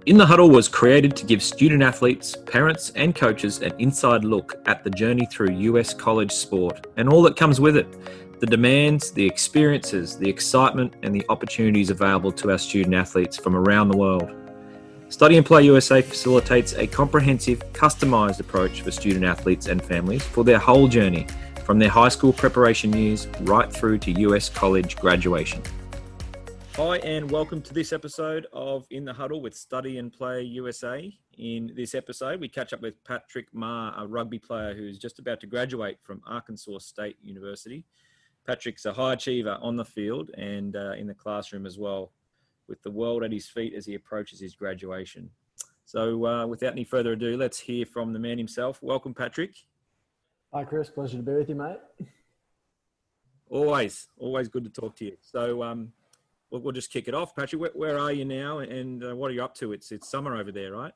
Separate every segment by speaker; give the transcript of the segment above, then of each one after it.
Speaker 1: In the Huddle was created to give student athletes, parents and coaches an inside look at the journey through US college sport and all that comes with it. The demands, the experiences, the excitement and the opportunities available to our student athletes from around the world. Study and Play USA facilitates a comprehensive, customised approach for student athletes and families for their whole journey, from their high school preparation years right through to US college graduation. Hi, and welcome to this episode of In the Huddle with Study and Play USA. In this episode, we catch up with Patrick Meagher, a rugby player who's just about to graduate from Arkansas State University. Patrick's a high achiever on the field and in the classroom as well, with the world at his feet as he approaches his graduation. So without any further ado, let's hear from the man himself. Welcome, Patrick.
Speaker 2: Hi, Chris. Pleasure to be with you, mate.
Speaker 1: Always good to talk to you. So we'll just kick it off. Patrick, where are you now and what are you up to? It's summer over there, right?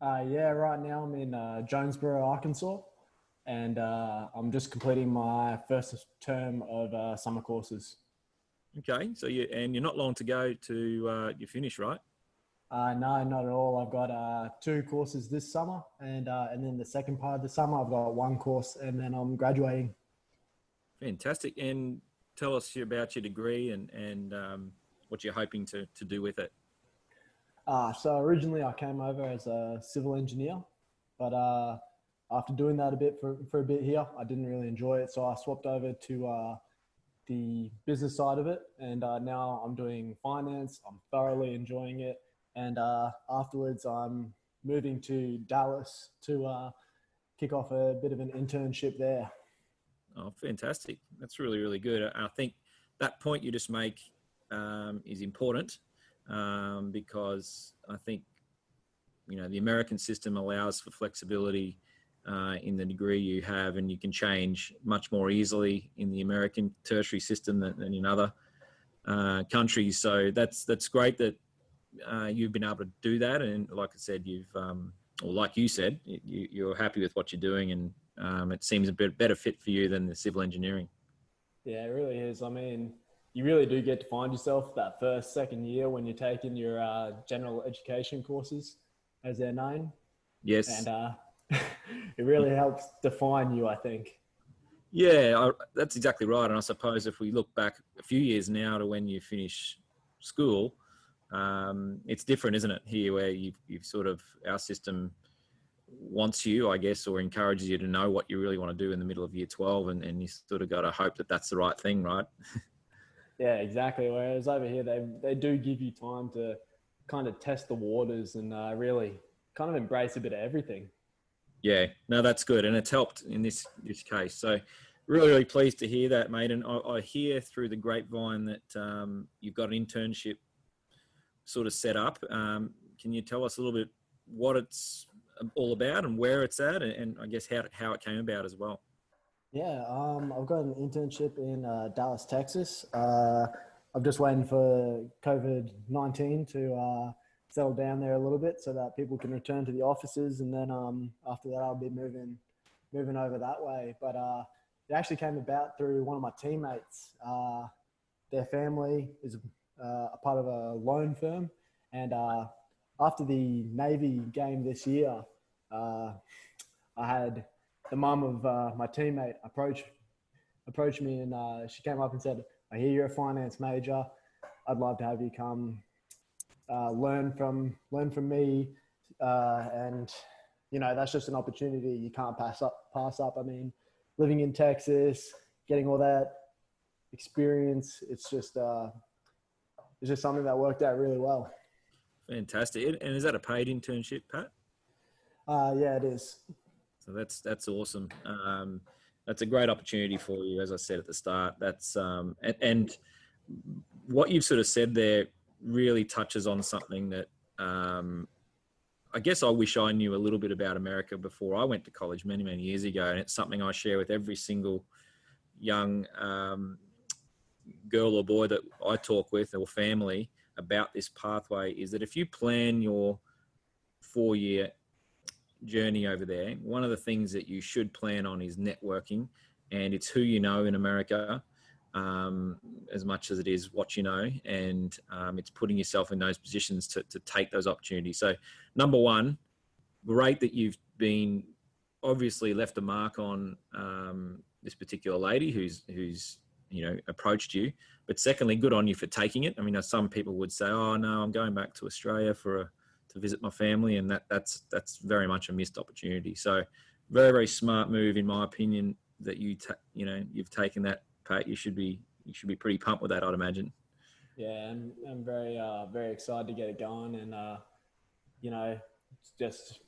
Speaker 2: Yeah, right now I'm in Jonesboro, Arkansas, and I'm just completing my first term of summer courses.
Speaker 1: Okay, so you're not long to go to you finish, right?
Speaker 2: No, not at all. I've got 2 courses this summer, and then the second part of the summer I've got 1 course, and then I'm graduating.
Speaker 1: Fantastic. And tell us about your degree and what you're hoping to do with it.
Speaker 2: So originally I came over as a civil engineer, but after doing that for a bit here, I didn't really enjoy it. So I swapped over to the business side of it, and now I'm doing finance. I'm thoroughly enjoying it. And afterwards I'm moving to Dallas to kick off a bit of an internship there.
Speaker 1: Oh, fantastic. That's really, really good. I think that point you just make is important because I think, the American system allows for flexibility in the degree you have, and you can change much more easily in the American tertiary system than in other countries. So that's great that you've been able to do that. And like I said, like you said, you're happy with what you're doing, and it seems a bit better fit for you than the civil engineering. Yeah,
Speaker 2: it really is. I mean, you really do get to find yourself that second year when you're taking your general education courses, as they're known.
Speaker 1: Yes.
Speaker 2: And it really helps define you, I think.
Speaker 1: Yeah, that's exactly right. And I suppose if we look back a few years now to when you finish school, it's different, isn't it? Here, where you've sort of, our system wants you, I guess, or encourages you to know what you really want to do in the middle of year 12, and you sort of got to hope that that's the right thing, right?
Speaker 2: Yeah, exactly. Whereas over here, they do give you time to kind of test the waters and really kind of embrace a bit of everything.
Speaker 1: Yeah, no, that's good. And it's helped in this case. So really, really pleased to hear that, mate. And I hear through the grapevine that you've got an internship sort of set up. Can you tell us a little bit what it's all about and where it's at, and I guess how it came about as well?
Speaker 2: Yeah, I've got an internship in Dallas, Texas. I'm just waiting for COVID-19 to settle down there a little bit so that people can return to the offices, and then after that I'll be moving over that way. But it actually came about through one of my teammates. Their family is a part of a loan firm, and after the Navy game this year, I had the mum of my teammate approach me, and she came up and said, "I hear you're a finance major. I'd love to have you come learn from me, and that's just an opportunity you can't pass up. I mean, living in Texas, getting all that experience, it's just something that worked out really well."
Speaker 1: Fantastic. And is that a paid internship, Pat?
Speaker 2: Yeah, it is.
Speaker 1: So that's awesome. That's a great opportunity for you, as I said at the start. That's and what you've sort of said there really touches on something that I guess I wish I knew a little bit about America before I went to college many, many years ago. And it's something I share with every single young girl or boy that I talk with, or family, about this pathway, is that if you plan your 4-year journey over there, one of the things that you should plan on is networking, and it's who you know in America. as much as it is what you know, and it's putting yourself in those positions to take those opportunities. So, number one, great that you've been obviously left a mark on this particular lady who's approached you. But secondly, good on you for taking it. I mean, some people would say, "Oh no, I'm going back to Australia to visit my family," and that's very much a missed opportunity. So, very, very smart move, in my opinion, that you've taken that, Pat. You should be pretty pumped with that, I'd imagine.
Speaker 2: Yeah, I'm very very excited to get it going, and just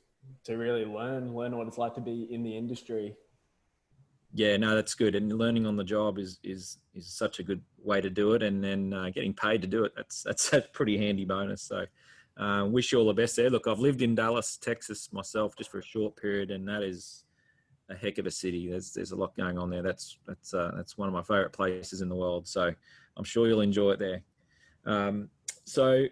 Speaker 2: to really learn what it's like to be in the industry.
Speaker 1: Yeah, no, that's good. And learning on the job is such a good way to do it, and then getting paid to do it. That's a pretty handy bonus. So, wish you all the best there. Look, I've lived in Dallas, Texas myself, just for a short period, and that is a heck of a city. There's a lot going on there. That's one of my favorite places in the world. So, I'm sure you'll enjoy it there. So,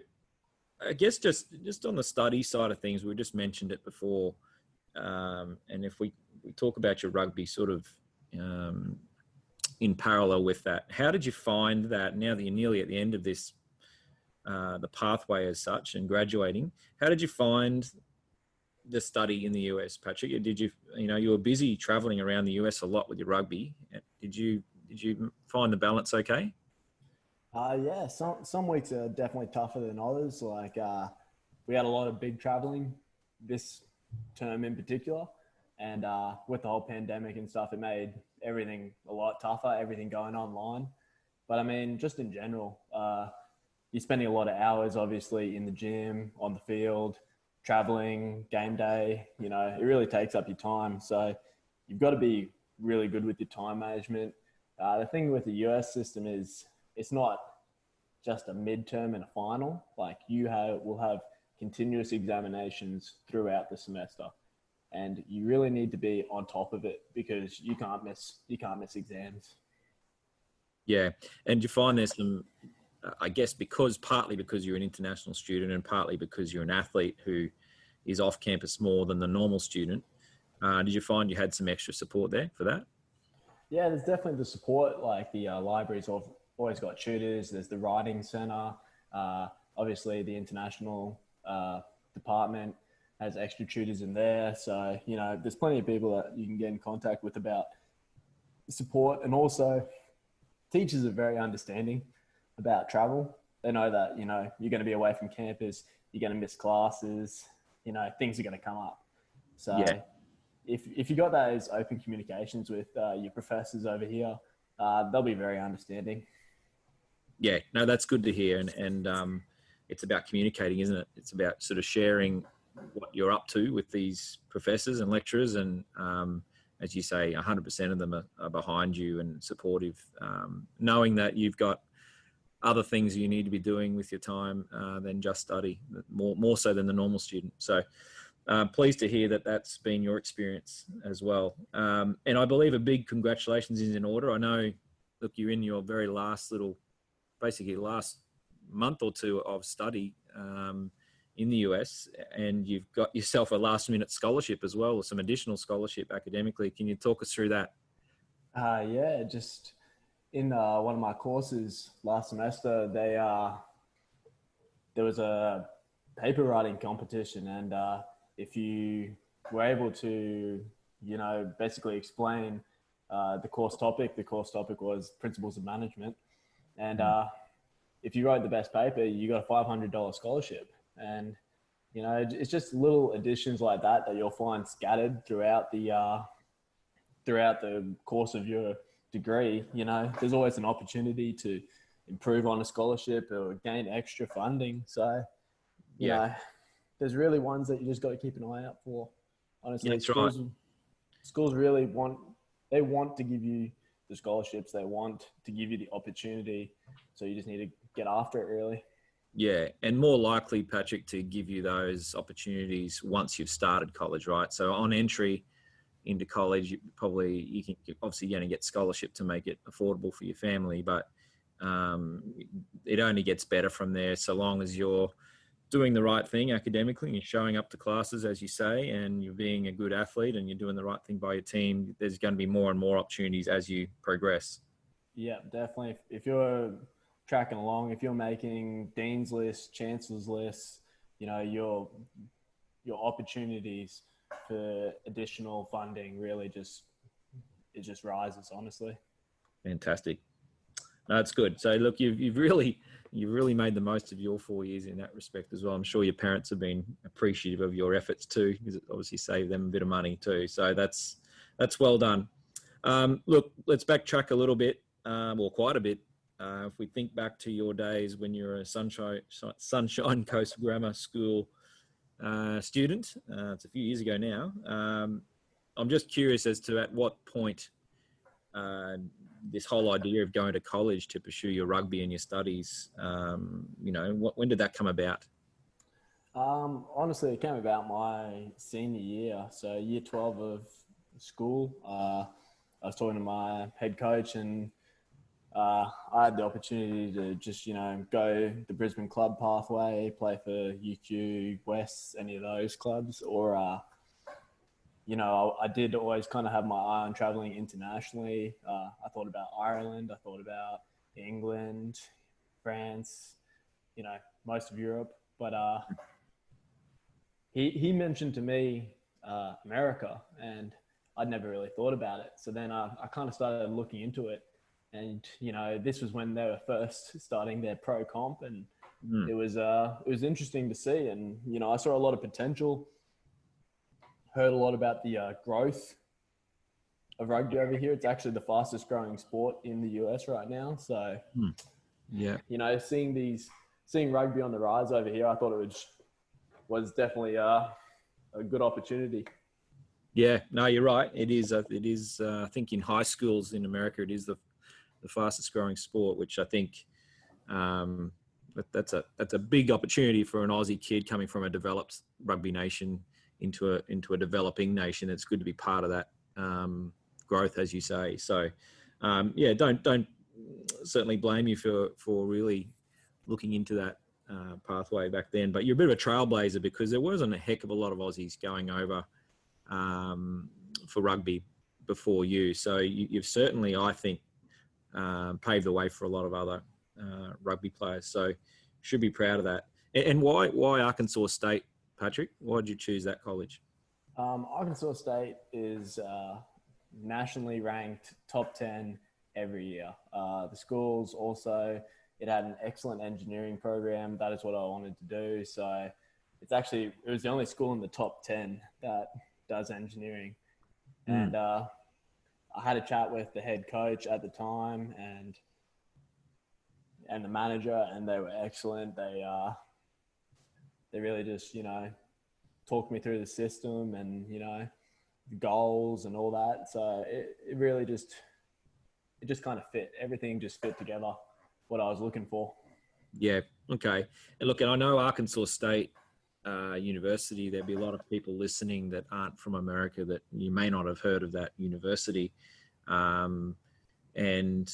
Speaker 1: I guess just on the study side of things, we just mentioned it before, and if we talk about your rugby sort of in parallel with that, how did you find that now that you're nearly at the end of this, the pathway as such and graduating, how did you find the study in the US, Patrick? Did you were busy traveling around the US a lot with your rugby. Did you find the balance okay?
Speaker 2: Yeah, some weeks are definitely tougher than others. Like we had a lot of big traveling this term in particular, and with the whole pandemic and stuff, it made everything a lot tougher. Everything going online, but I mean, just in general, you're spending a lot of hours, obviously, in the gym, on the field, traveling, game day. It really takes up your time. So you've got to be really good with your time management. The thing with the US system is it's not just a midterm and a final. Like will have continuous examinations throughout the semester, and you really need to be on top of it because you can't miss exams.
Speaker 1: Yeah, and you find there's some, I guess, partly because you're an international student and partly because you're an athlete who is off campus more than the normal student. Did you find you had some extra support there for that?
Speaker 2: Yeah, there's definitely the support. Like the libraries have always got tutors. There's the writing center. Obviously, the international department has extra tutors in there. So, there's plenty of people that you can get in contact with about support. And also, teachers are very understanding about travel. They know that, you're going to be away from campus, you're going to miss classes, things are going to come up. So,
Speaker 1: Yeah.
Speaker 2: if you got those open communications with your professors over here, they'll be very understanding.
Speaker 1: Yeah, no, that's good to hear. And it's about communicating, isn't it? It's about sort of sharing what you're up to with these professors and lecturers. And as you say, 100% of them are behind you and supportive, knowing that you've got other things you need to be doing with your time than just study, more so than the normal student. So pleased to hear that that's been your experience as well. And I believe a big congratulations is in order. I know, look, you're in your very last month or two of study in the US, and you've got yourself a last minute scholarship as well, or some additional scholarship academically. Can you talk us through that?
Speaker 2: Yeah, just in one of my courses last semester, there was a paper writing competition, and if you were able to, basically explain the course topic was principles of management, and if you wrote the best paper, you got a $500 scholarship. And it's just little additions like that you'll find scattered throughout the course of your degree. There's always an opportunity to improve on a scholarship or gain extra funding. So there's really ones that you just got to keep an eye out for. Honestly,
Speaker 1: yeah,
Speaker 2: schools really want to give you the scholarships. They want to give you the opportunity. So you just need to get after it, really.
Speaker 1: Yeah, and more likely, Patrick, to give you those opportunities once you've started college, right? So on entry into college, you're obviously going to get scholarship to make it affordable for your family, but it only gets better from there so long as you're doing the right thing academically and you're showing up to classes, as you say, and you're being a good athlete and you're doing the right thing by your team. There's going to be more and more opportunities as you progress.
Speaker 2: Yeah, definitely. If you're tracking along, if you're making dean's lists, chancellor's lists, your opportunities for additional funding really just rises, honestly.
Speaker 1: Fantastic. No, that's good. So look, you've really made the most of your 4 years in that respect as well. I'm sure your parents have been appreciative of your efforts too, because it obviously saved them a bit of money too. So that's well done. Look, let's backtrack a little bit, or quite a bit. If we think back to your days when you were a Sunshine Coast Grammar School student, it's a few years ago now. I'm just curious as to at what point uh, this whole idea of going to college to pursue your rugby and your studies, when did that come about?
Speaker 2: Honestly, it came about my senior year, so year 12 of school. I was talking to my head coach, and I had the opportunity to just, go the Brisbane club pathway, play for UQ, West, any of those clubs, or I did always kind of have my eye on traveling internationally. I thought about Ireland, I thought about England, France, most of Europe. But he mentioned to me America, and I'd never really thought about it. So then I kind of started looking into it. And, this was when they were first starting their pro comp, and
Speaker 1: Mm.
Speaker 2: it was interesting to see. And, I saw a lot of potential, heard a lot about the growth of rugby over here. It's actually the fastest growing sport in the US right now. So,
Speaker 1: Mm. Yeah.
Speaker 2: seeing rugby on the rise over here, I thought was definitely a good opportunity.
Speaker 1: Yeah, no, you're right. It is. It is. I think in high schools in America, it is the fastest growing sport, which I think um, that's a big opportunity for an Aussie kid coming from a developed rugby nation into a developing nation. It's good to be part of that growth, as you say. So, yeah, don't certainly blame you for really looking into that pathway back then. But you're a bit of a trailblazer because there wasn't a heck of a lot of Aussies going over for rugby before you. So you've certainly, I think, paved the way for a lot of other rugby players. So should be proud of that. And why Arkansas State, Patrick? Why did you choose that college?
Speaker 2: Arkansas State is nationally ranked top 10 every year. The schools also, it had an excellent engineering program. That is what I wanted to do. So it was the only school in the top 10 that does engineering.
Speaker 1: Mm.
Speaker 2: And I had a chat with the head coach at the time and the manager, and they were excellent. They really just, talked me through the system and, the goals and all that. So it really just kind of fit. Everything just fit together, what I was looking for.
Speaker 1: Yeah. Okay. And look, and I know Arkansas State University. There'd be a lot of people listening that aren't from America that you may not have heard of that university. Um, and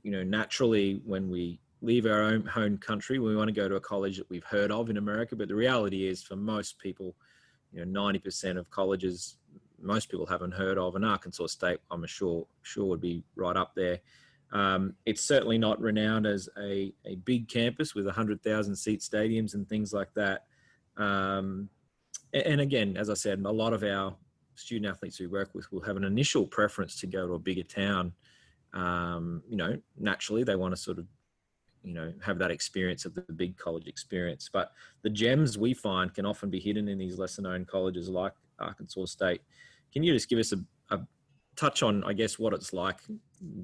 Speaker 1: naturally, when we leave our own home country, we want to go to a college that we've heard of in America. But the reality is, for most people, 90% of colleges most people haven't heard of, and Arkansas State, I'm sure would be right up there. It's certainly not renowned as a big campus with 100,000 seat stadiums and things like that. And again, as I said, a lot of our student athletes we work with will have an initial preference to go to a bigger town. Naturally, they want to sort of, have that experience of the big college experience. But the gems we find can often be hidden in these lesser known colleges like Arkansas State. Can you just give us a touch on, I guess, what it's like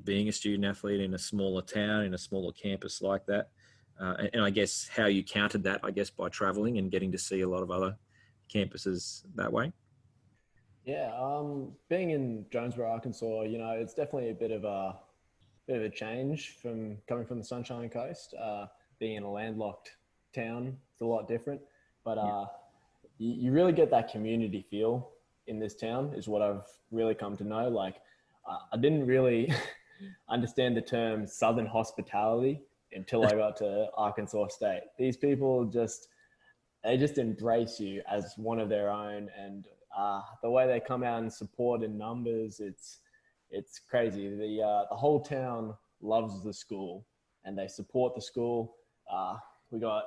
Speaker 1: being a student athlete in a smaller town, in a smaller campus like that? And I guess how you countered that, I guess, by traveling and getting to see a lot of other campuses that way?
Speaker 2: Yeah, being in Jonesboro, Arkansas, it's definitely a bit of a change from coming from the Sunshine Coast. Being in a landlocked town, it's a lot different. But
Speaker 1: Yeah.
Speaker 2: you really get that community feel in this town, is what I've really come to know. Like, I didn't really understand the term Southern hospitality until I got to Arkansas State. These people they just embrace you as one of their own, and the way they come out and support in numbers, it's crazy. The whole town loves the school and they support the school. We got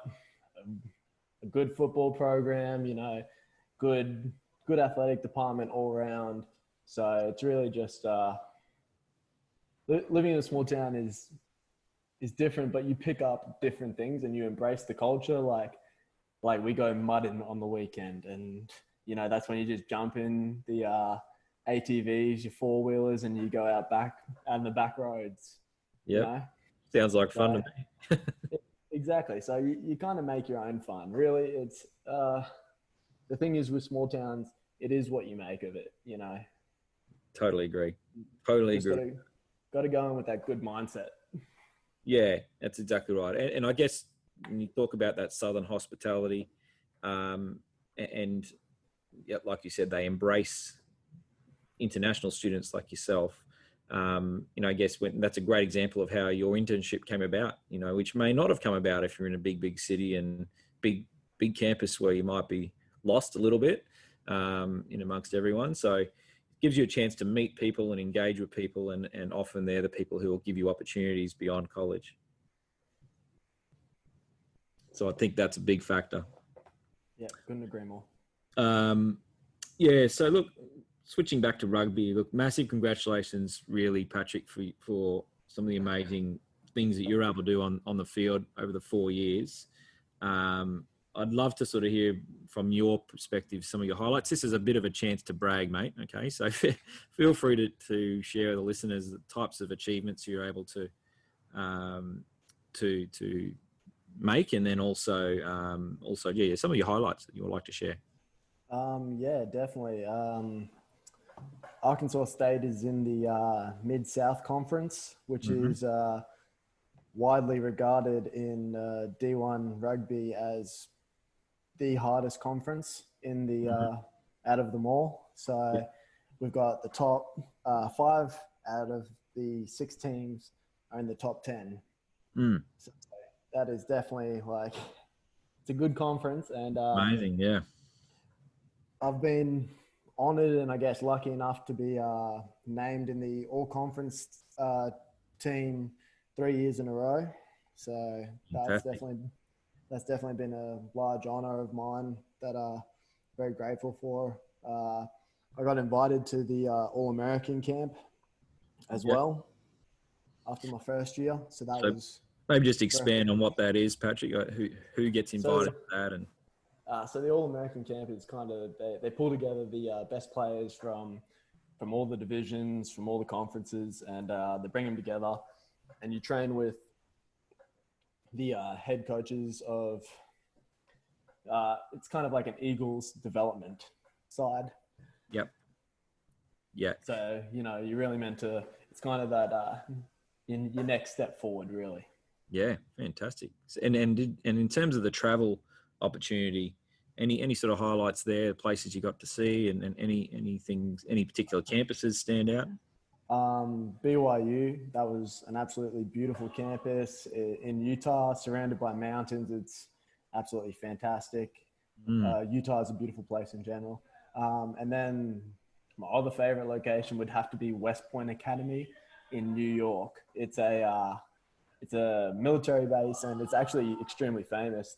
Speaker 2: a good football program, good athletic department all around. So it's really just living in a small town is different, but you pick up different things and you embrace the culture. Like we go mudding on the weekend, and that's when you just jump in the ATVs, your four wheelers, and you go out in the back roads.
Speaker 1: Yeah, sounds like fun to me.
Speaker 2: Exactly. So you kind of make your own fun. Really, it's the thing is with small towns, it is what you make of it.
Speaker 1: Totally agree. Totally
Speaker 2: Just
Speaker 1: agree.
Speaker 2: Got to go in with that good mindset.
Speaker 1: Yeah, that's exactly right. And I guess when you talk about that Southern hospitality, and yeah, like you said, they embrace international students like yourself. I guess that's a great example of how your internship came about, which may not have come about if you're in a big city and big campus where you might be lost a little bit in amongst everyone. So it gives you a chance to meet people and engage with people, and often they're the people who will give you opportunities beyond college. So I think that's a big factor.
Speaker 2: Yeah, couldn't agree more.
Speaker 1: Yeah, so look, switching back to rugby, look, massive congratulations, really, Patrick, for some of the amazing things that you're able to do on the field over the 4 years. I'd love to sort of hear from your perspective some of your highlights. This is a bit of a chance to brag, mate. Okay, so feel free to share with the listeners the types of achievements you're able to make, and then also some of your highlights that you would like to share.
Speaker 2: Yeah, definitely. Arkansas State is in the Mid-South Conference, which is widely regarded in D1 rugby as the hardest conference in the out of them all. So we've got the top 5 out of the 6 teams are in the top 10. So that is definitely it's a good conference, and
Speaker 1: Amazing, yeah.
Speaker 2: I've been honored and I guess lucky enough to be named in the all-conference team 3 years in a row. So that's definitely been a large honor of mine that I'm very grateful for. I got invited to the All-American camp as well after my first year. So that was
Speaker 1: maybe just expand on what that is, Patrick. Who gets invited to that? And
Speaker 2: so the All-American camp is kind of they pull together the best players from all the divisions, from all the conferences, and they bring them together, and you train with the head coaches of it's kind of like an Eagles development side.
Speaker 1: Yep. Yeah.
Speaker 2: So you're really meant to. It's kind of that in your next step forward, really.
Speaker 1: Yeah, fantastic. And in terms of the travel opportunity, any sort of highlights there, places you got to see, and any particular campuses stand out?
Speaker 2: BYU, that was an absolutely beautiful campus in Utah, surrounded by mountains. It's absolutely fantastic. Utah is a beautiful place in general. And then my other favorite location would have to be West Point Academy in New York. It's a military base, and it's actually extremely famous.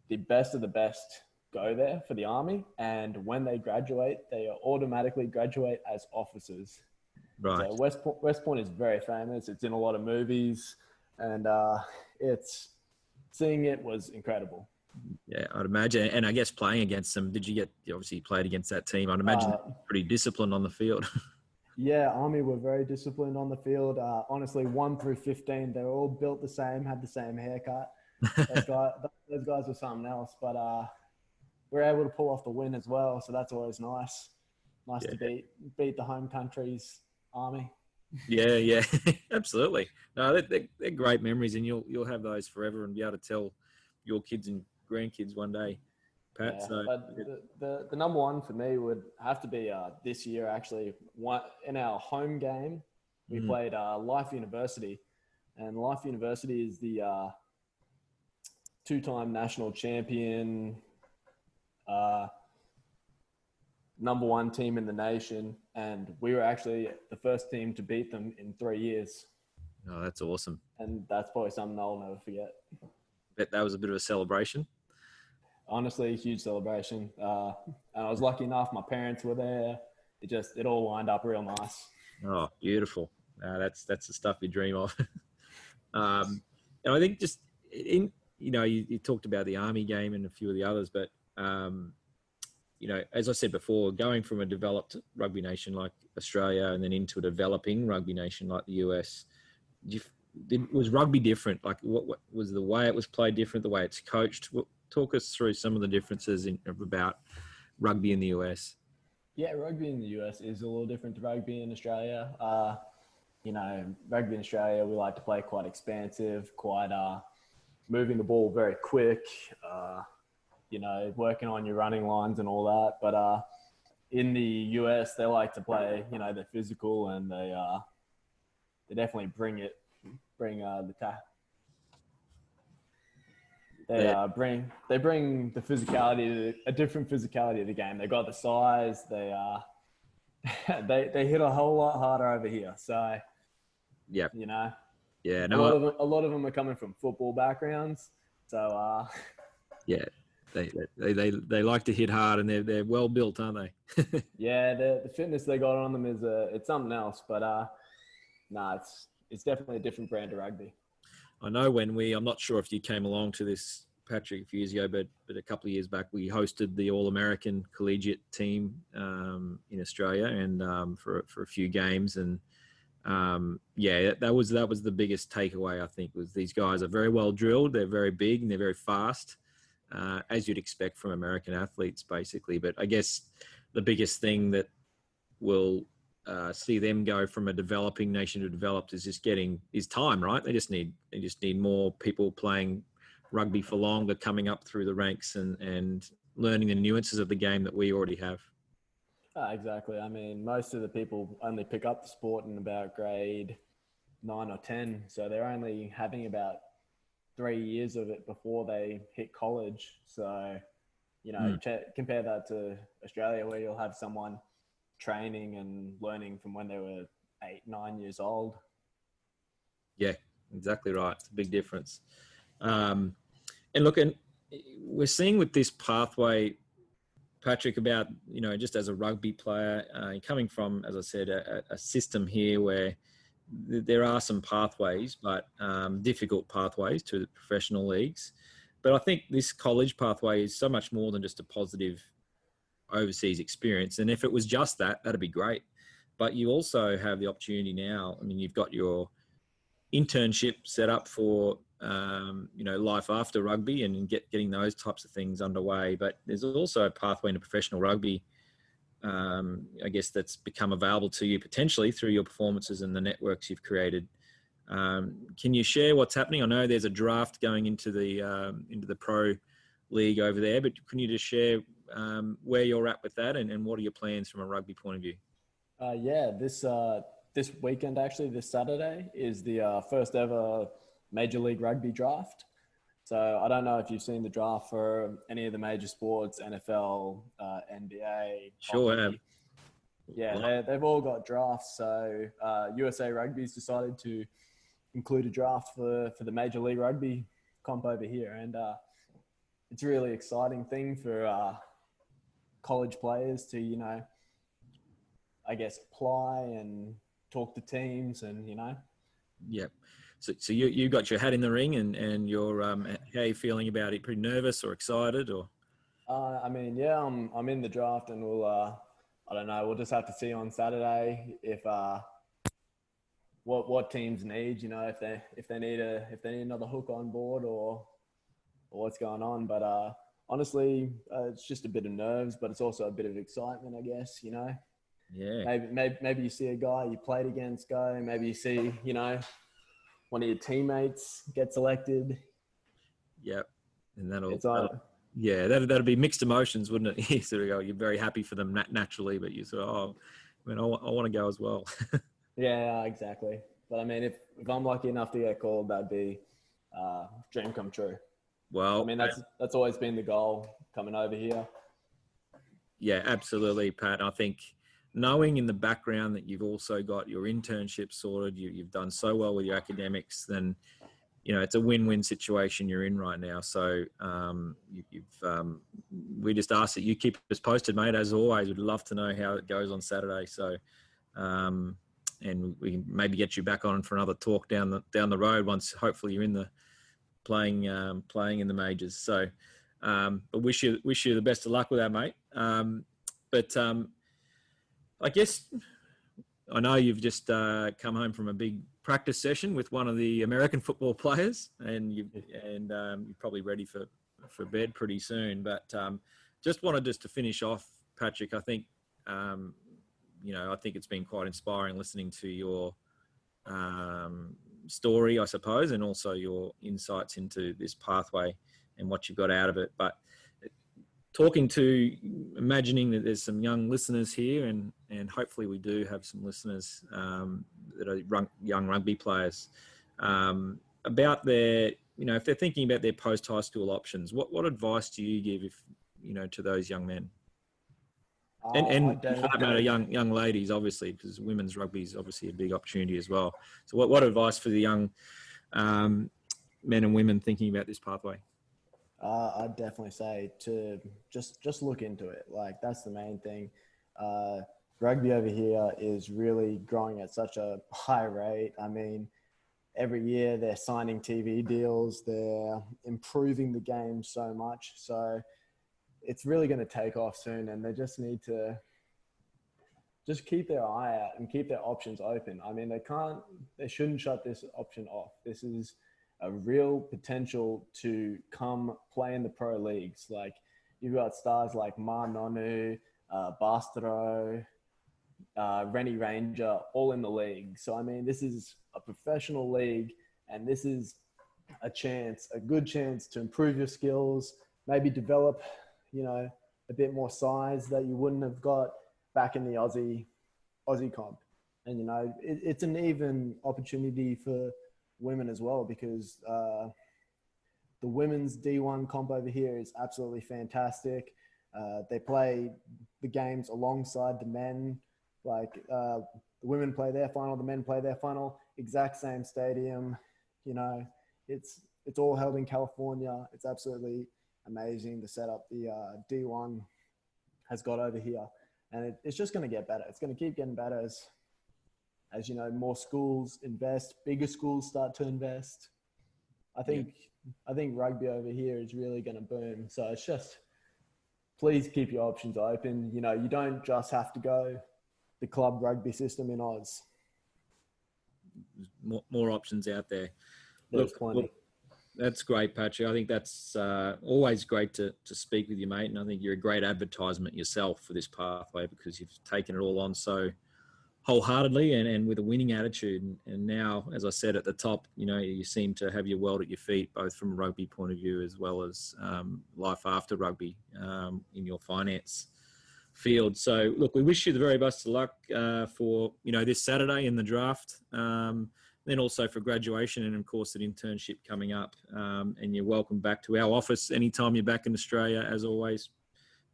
Speaker 2: The best of the best go there for the Army, and when they graduate, they automatically graduate as officers.
Speaker 1: Right.
Speaker 2: So West Point is very famous. It's in a lot of movies, and seeing it was incredible.
Speaker 1: Yeah, I'd imagine. And I guess playing against them, you obviously played against that team. I'd imagine they're pretty disciplined on the field.
Speaker 2: Yeah, Army were very disciplined on the field. Honestly, 1 through 15, they were all built the same, had the same haircut. Those guys were something else, but we're able to pull off the win as well, so that's always nice. Nice to beat the home country's Army.
Speaker 1: Yeah, absolutely. No, they're great memories, and you'll have those forever and be able to tell your kids and grandkids one day, Pat.
Speaker 2: Yeah,
Speaker 1: so
Speaker 2: but the number one for me would have to be this year, actually. In our home game, we played Life University, and Life University is the 2-time national champion, number 1 team in the nation, and we were actually the first team to beat them in 3 years.
Speaker 1: Oh, that's awesome.
Speaker 2: And that's probably something I'll never forget.
Speaker 1: Bet that was a bit of a celebration.
Speaker 2: Honestly, a huge celebration. And I was lucky enough; my parents were there. It all lined up real nice.
Speaker 1: Oh, beautiful. That's the stuff you dream of. And I think just you talked about the Army game and a few of the others, but as I said before, going from a developed rugby nation like Australia and then into a developing rugby nation like the US, was rugby different? Like, what was the way it was played different? The way it's coached? Talk us through some of the differences about rugby in the US.
Speaker 2: Yeah, rugby in the US is a little different to rugby in Australia. Rugby in Australia, we like to play quite expansive, quite moving the ball very quick, working on your running lines and all that. But in the US, they like to play, they're physical and they definitely bring the they bring the physicality, a different physicality of the game. They got the size. They they hit a whole lot harder over here. So
Speaker 1: yeah,
Speaker 2: a lot of them are coming from football backgrounds. So
Speaker 1: yeah, they like to hit hard, and they're well built, aren't they?
Speaker 2: yeah, the fitness they got on them is it's something else. But it's definitely a different brand of rugby.
Speaker 1: I know I'm not sure if you came along to this, Patrick, a few years ago, but a couple of years back, we hosted the All-American collegiate team in Australia and for a few games. And that was the biggest takeaway, I think, was these guys are very well drilled. They're very big and they're very fast, as you'd expect from American athletes, basically. But I guess the biggest thing that will see them go from a developing nation to developed is time, right? They just need more people playing rugby for longer, coming up through the ranks and learning the nuances of the game that we already have.
Speaker 2: Exactly. I mean, most of the people only pick up the sport in about grade 9 or 10, so they're only having about 3 years of it before they hit college. So compare that to Australia, where you'll have someone training and learning from when they were 8, 9 years old.
Speaker 1: Yeah, exactly right. It's a big difference. And look, and we're seeing with this pathway, Patrick, about, just as a rugby player, coming from, as I said, a system here where there are some pathways, but difficult pathways to the professional leagues. But I think this college pathway is so much more than just a positive overseas experience. And if it was just that, that'd be great. But you also have the opportunity now. I mean, you've got your internship set up for life after rugby and getting those types of things underway. But there's also a pathway into professional rugby, I guess, that's become available to you potentially through your performances and the networks you've created. Can you share what's happening? I know there's a draft going into the pro league over there, but can you just share where you're at with that and what are your plans from a rugby point of view?
Speaker 2: This weekend, actually, this Saturday, is the first ever Major League Rugby draft. So I don't know if you've seen the draft for any of the major sports, NFL, NBA.
Speaker 1: Sure
Speaker 2: hockey. Yeah, they've all got drafts. So USA Rugby's decided to include a draft for the Major League Rugby comp over here. And it's a really exciting thing for college players to, I guess, apply and talk to teams and,
Speaker 1: Yeah. So you got your hat in the ring and you're how are you feeling about it? Pretty nervous or excited or?
Speaker 2: I'm in the draft and we'll I don't know, we'll just have to see on Saturday if what teams need, if they need another hook on board or what's going on. But honestly, it's just a bit of nerves, but it's also a bit of excitement, I guess.
Speaker 1: Yeah.
Speaker 2: Maybe you see a guy you played against go. Maybe you see, one of your teammates get selected.
Speaker 1: Yep. And that'd be mixed emotions, wouldn't it? You sort of go, you're very happy for them naturally, but you sort of, I want to go as well.
Speaker 2: Yeah, exactly. But I mean, if I'm lucky enough to get called, that'd be dream come true.
Speaker 1: Well,
Speaker 2: I mean, that's always been the goal coming over here.
Speaker 1: Yeah, absolutely, Pat. I think knowing in the background that you've also got your internship sorted, you've done so well with your academics, then it's a win-win situation you're in right now. So we just ask that you keep us posted, mate. As always, we'd love to know how it goes on Saturday. So, and we can maybe get you back on for another talk down the road once hopefully you're in the playing in the majors. So, but wish you the best of luck with that, mate. But I guess I know you've just come home from a big practice session with one of the American football players, and you're probably ready for bed pretty soon. But just wanted to finish off, Patrick. I think I think it's been quite inspiring listening to your story, I suppose, and also your insights into this pathway and what you got out of it. But imagining that there's some young listeners here, and hopefully we do have some listeners that are young rugby players, about their, if they're thinking about their post-high school options, what advice do you give to those young men? And for that matter, young ladies, obviously, because women's rugby is obviously a big opportunity as well. So what advice for the young men and women thinking about this pathway?
Speaker 2: I'd definitely say to just look into it. Like, that's the main thing. Rugby over here is really growing at such a high rate. I mean, every year they're signing TV deals, they're improving the game so much. So it's really going to take off soon, and they just need to just keep their eye out and keep their options open. I mean, they shouldn't shut this option off. This is a real potential to come play in the pro leagues. Like, you've got stars like Ma Nonu, Bastero, Rennie Ranger, all in the league. So, I mean, this is a professional league, and this is a good chance to improve your skills, maybe develop, a bit more size that you wouldn't have got back in the Aussie comp. And, it's an even opportunity for women as well, because the women's D1 comp over here is absolutely fantastic. They play the games alongside the men. Like, the women play their final, the men play their final, exact same stadium. It's all held in California. It's absolutely amazing the setup the D1 has got over here, and it's just going to get better. It's going to keep getting better as more schools invest, bigger schools start to invest. I think rugby over here is really going to boom. So it's just, please keep your options open. You don't just have to go the club rugby system in Oz.
Speaker 1: More options out there.
Speaker 2: There's plenty.
Speaker 1: That's great, Patrick. I think that's always great to speak with you, mate. And I think you're a great advertisement yourself for this pathway, because you've taken it all on so wholeheartedly and with a winning attitude. And now, as I said at the top, you seem to have your world at your feet, both from a rugby point of view as well as life after rugby in your finance field. So, look, we wish you the very best of luck for, this Saturday in the draft. Then also for graduation and, of course, an internship coming up. And you're welcome back to our office anytime you're back in Australia, as always,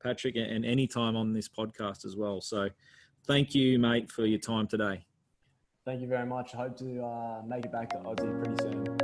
Speaker 1: Patrick, and anytime on this podcast as well. So thank you, mate, for your time today.
Speaker 2: Thank you very much. I hope to make it back to Aussie pretty soon.